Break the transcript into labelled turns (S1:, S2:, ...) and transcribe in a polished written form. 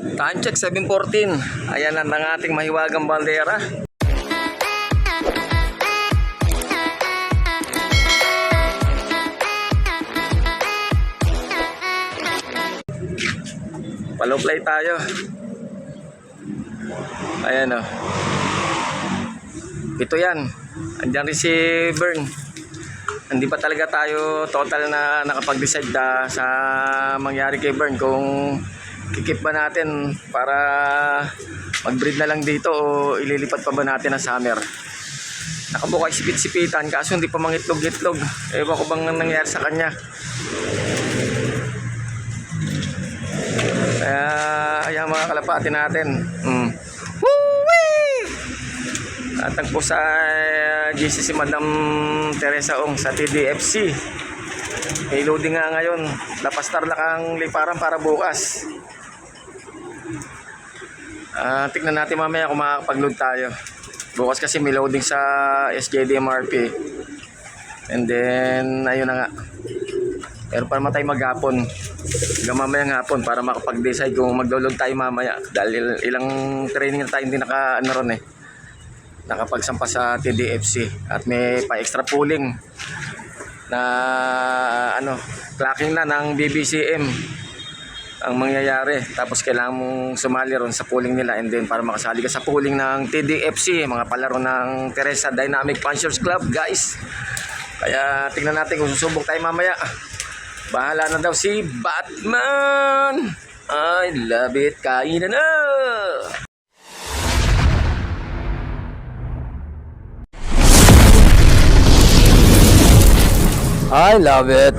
S1: Time check 7:14. Ayan ang ating mahiwagang bandera. Follow play tayo. Ayan o. Ito yan. Andiyan rin si Bern. Hindi pa talaga tayo total na nakapag-decide sa mangyari kay Bern kung kikip ba natin para mag-breed na lang dito o ililipat pa ba natin ang summer. Nakabukay sipit-sipitan kaso hindi pa mangitlog-itlog. Ewan ko bang nangyari sa kanya. Kaya ayan mga kalapati natin. Natagpo sa GC si Madam Teresa Ong sa TDFC. May loading nga ngayon. Lapastar na kang liparan para bukas. Tignan natin mamaya kung makakapag-load tayo. Bukas kasi may loading sa SJD MRP. And then ayun na nga. Pero para matay maghapon. Hanggang mamayang hapon para makapag-decide kung mag-load tayo mamaya. Dahil ilang training na tayo hindi nakapagsampa sa TDFC. At may pa-extra pooling na clocking na ng BBCM ang mangyayari. Tapos kailangan mong sumali ron sa pooling nila. And then para makasali ka sa pooling ng TDFC, mga palaro ng Teresa Dynamic Punchers Club, guys. Kaya tingnan natin kung susubok tayo mamaya. Bahala na daw si Batman. I love it. Kain na. I love it.